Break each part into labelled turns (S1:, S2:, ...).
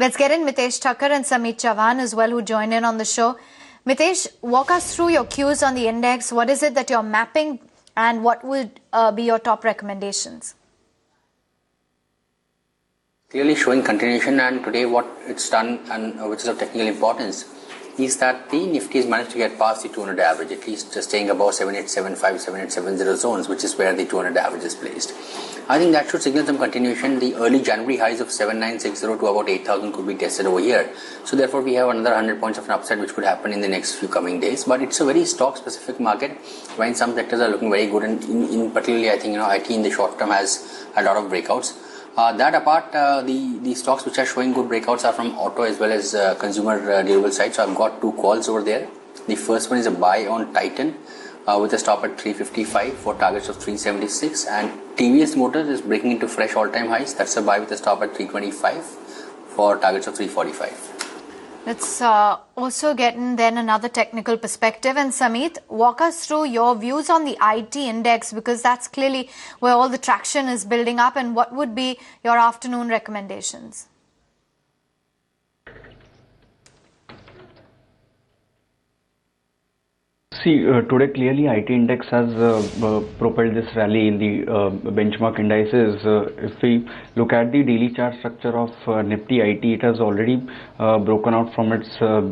S1: Let's get in Mitesh Thakkar and Sameet Chauhan as well, who join in on the show. Mitesh, walk us through your cues on the index. What is it that you're mapping, and what would be your top recommendations?
S2: Clearly showing continuation, and today what it's done, and which is of technical importance, is that the Nifty has managed to get past the 200 average, at least staying above 7875, 7870 zones, which is where the 200 average is placed. I think that should signal some continuation. The early January highs of 7960 to about 8000 could be tested over here. So therefore we have another 100 points of an upside which could happen in the next few coming days. But it's a very stock specific market, where some sectors are looking very good, and in particularly I think IT in the short term has a lot of breakouts. That apart, the stocks which are showing good breakouts are from auto as well as consumer durable side. So I've got two calls over there. The first one is a buy on Titan with a stop at 355 for targets of 376, and TVS Motors is breaking into fresh all-time highs. That's a buy with a stop at 325 for targets of 345.
S1: Let's also get in then another technical perspective. And Sameet, walk us through your views on the IT index, because that's clearly where all the traction is building up. And what would be your afternoon recommendations?
S3: See, today clearly IT index has propelled this rally in the benchmark indices. If we look at the daily chart structure of Nifty IT, it has already broken out from its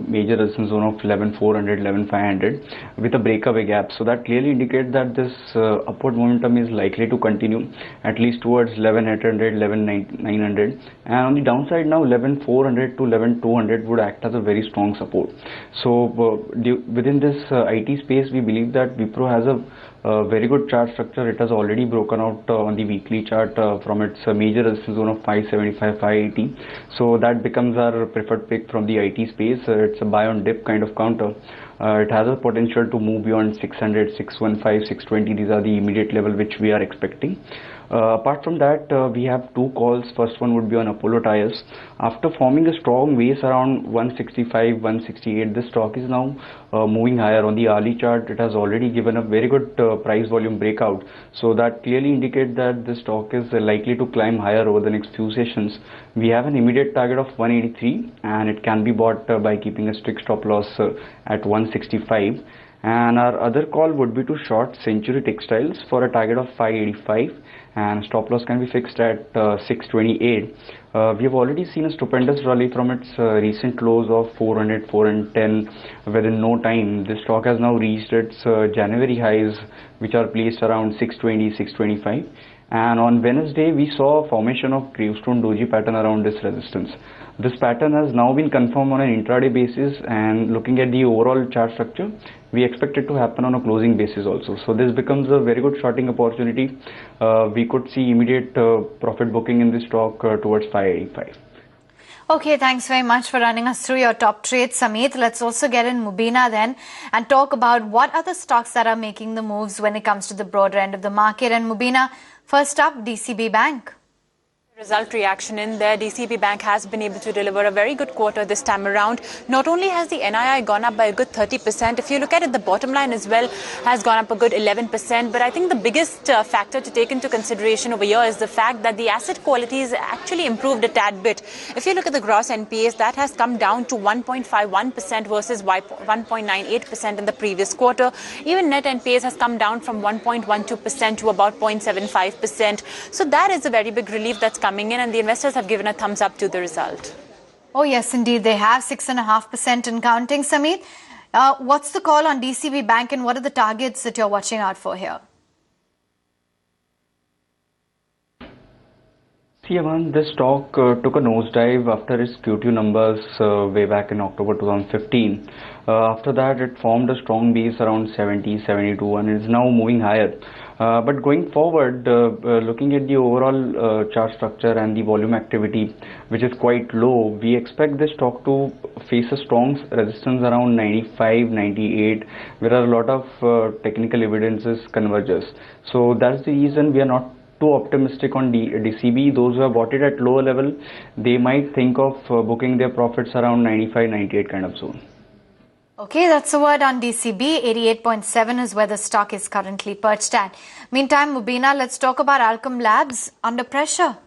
S3: major resistance zone of 11400, 11500 with a breakaway gap. So that clearly indicates that this upward momentum is likely to continue at least towards 11800, 11900, and on the downside now 11400 to 11200 would act as a very strong support. So within this IT space, we believe that Wipro has a very good chart structure. It has already broken out on the weekly chart from its major resistance zone of 575, 580. So that becomes our preferred pick from the IT space. It's a buy on dip kind of counter. It has a potential to move beyond 600, 615, 620. These are the immediate level which we are expecting. Apart from that, we have two calls. First one would be on Apollo Tyres. After forming a strong base around 165, 168, this stock is now moving higher. On the hourly chart, it has already given a very good price volume breakout. So that clearly indicates that this stock is likely to climb higher over the next few sessions. We have an immediate target of 183, and it can be bought by keeping a strict stop loss at 165. And our other call would be to short Century Textiles for a target of 585, and stop loss can be fixed at 628. We have already seen a stupendous rally from its recent lows of 400, 410 within no time. This stock has now reached its January highs, which are placed around 620, 625. And on Wednesday, we saw a formation of gravestone doji pattern around this resistance. This pattern has now been confirmed on an intraday basis, and looking at the overall chart structure, we expect it to happen on a closing basis also. So this becomes a very good shorting opportunity. We could see immediate profit booking in this stock towards 585.
S1: Okay, thanks very much for running us through your top trades, Sameet. Let's also get in Mubina then and talk about what are the stocks that are making the moves when it comes to the broader end of the market. And Mubina, first up, DCB Bank.
S4: Result reaction in there. DCB Bank has been able to deliver a very good quarter this time around. Not only has the NII gone up by a good 30%, if you look at it, the bottom line as well has gone up a good 11%. But I think the biggest factor to take into consideration over here is the fact that the asset quality is actually improved a tad bit. If you look at the gross NPAs, that has come down to 1.51% versus 1.98% in the previous quarter. Even net NPAs has come down from 1.12% to about 0.75%. So that is a very big relief that's coming in, and the investors have given a thumbs up to the result.
S1: Oh yes, indeed they have, 6.5% and counting. Sameet, what's the call on DCB Bank, and what are the targets that you're watching out for here?
S3: See, Aman, this stock took a nosedive after its Q2 numbers way back in October 2015. After that, it formed a strong base around 70, 72, and is now moving higher. But going forward, looking at the overall chart structure and the volume activity, which is quite low, we expect this stock to face a strong resistance around 95, 98, where a lot of technical evidences converges. So that's the reason we are not too optimistic on DCB. Those who have bought it at lower level, they might think of booking their profits around 95, 98 kind of zone.
S1: Okay, that's a word on DCB. 88.7 is where the stock is currently perched at. Meantime, Mubina, let's talk about Alkem Labs under pressure.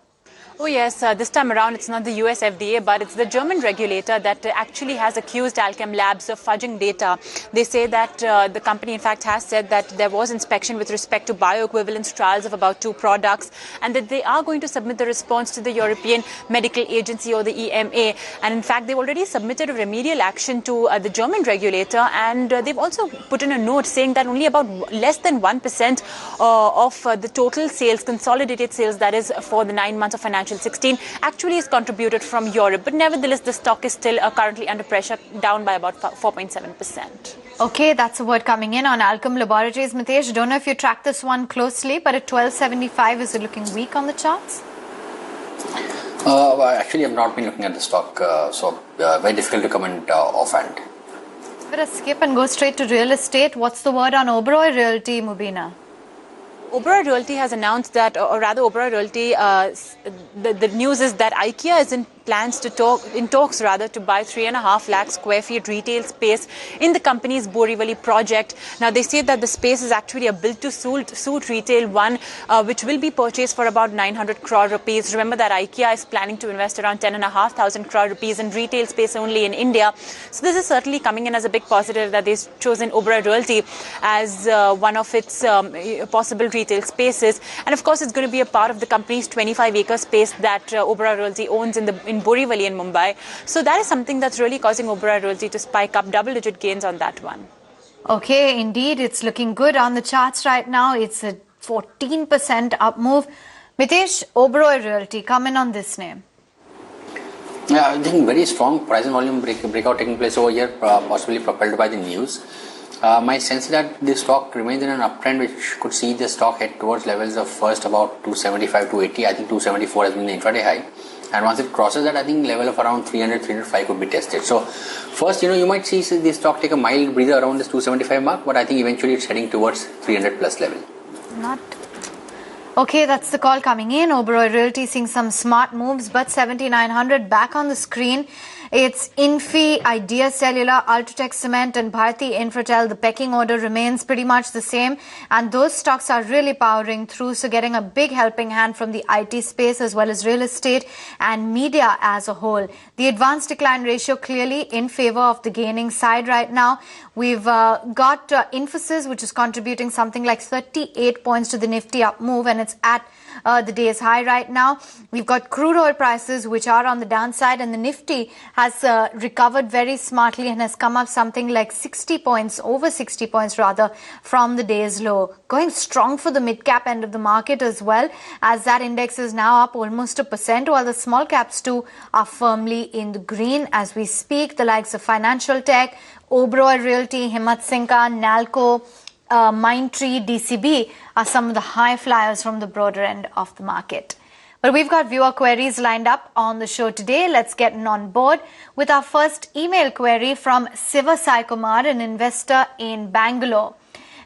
S4: Oh yes, this time around it's not the US FDA, but it's the German regulator that actually has accused Alchem Labs of fudging data. They say that the company in fact has said that there was inspection with respect to bioequivalence trials of about 2 products, and that they are going to submit the response to the European Medical Agency, or the EMA. And in fact they've already submitted a remedial action to the German regulator, and they've also put in a note saying that only about less than 1% of the total sales, consolidated sales, that is for the 9 months of financial 16, actually is contributed from Europe. But nevertheless, the stock is still currently under pressure, down by about 4.7%.
S1: Okay, that's a word coming in on Alchem Laboratories. Mitesh, don't know if you track this one closely, but at 12.75, is it looking weak on the charts?
S2: Actually, I've not been looking at the stock, so very difficult to comment offhand.
S1: Let us skip and go straight to real estate. What's the word on Oberoi Realty, Mubina?
S4: Oberoi Realty has announced that, or rather Oberoi Realty, the news is that IKEA is in talks to buy 3.5 lakh square feet retail space in the company's Borivali project. Now they say that the space is actually a built to suit retail one, which will be purchased for about 900 crore rupees. Remember that IKEA is planning to invest around 10,500 crore rupees in retail space only in India. So this is certainly coming in as a big positive that they've chosen Oberoi Realty as one of its possible retail spaces. And of course, it's going to be a part of the company's 25-acre space that Oberoi Realty owns in Borivali in Mumbai. So that is something that's really causing Oberoi Realty to spike up double-digit gains on that one.
S1: Okay, indeed, it's looking good on the charts right now. It's a 14% up move. Mitesh, Oberoi Realty, come in on this name.
S2: Yeah, I think very strong price and volume breakout taking place over here, possibly propelled by the news. My sense is that the stock remains in an uptrend, which could see the stock head towards levels of first about 275 to 80. I think 274 has been the intraday high. And once it crosses that, I think level of around 300, 305 could be tested. So first, you might see the stock take a mild breather around this 275 mark, but I think eventually it's heading towards 300 plus level.
S1: Okay, that's the call coming in. Oberoi Realty seeing some smart moves, but 7,900 back on the screen. It's Infi, Idea Cellular, Ultratech Cement and Bharti Infratel. The pecking order remains pretty much the same, and those stocks are really powering through, so getting a big helping hand from the IT space as well as real estate and media as a whole. The advanced decline ratio clearly in favor of the gaining side right now. We've got Infosys, which is contributing something like 38 points to the Nifty up move, and it's at the day's high right now. We've got crude oil prices, which are on the downside, and the Nifty has recovered very smartly and has come up something like 60 points, over 60 points rather, from the day's low. Going strong for the mid-cap end of the market as well, as that index is now up almost 1%, while the small caps too are firmly in the green as we speak. The likes of Financial Tech, Oberoi Realty, Himmat Sinka, Nalco, Mindtree, DCB are some of the high flyers from the broader end of the market. But we've got viewer queries lined up on the show today. Let's get on board with our first email query from Siva Sai Kumar, an investor in Bangalore.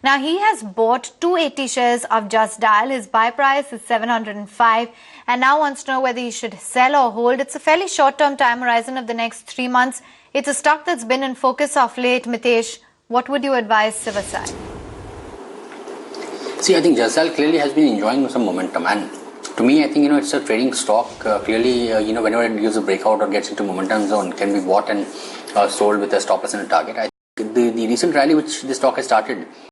S1: Now, he has bought 280 shares of Just Dial. His buy price is 705 and now wants to know whether he should sell or hold. It's a fairly short-term time horizon of the next 3 months. It's a stock that's been in focus of late. Mitesh, what would you advise Siva Sai?
S2: See, I think Just Dial clearly has been enjoying some momentum, and to me, I think it's a trading stock. Clearly, whenever it gives a breakout or gets into momentum zone, can be bought and sold with a stop loss and a target. I think the recent rally which the stock has started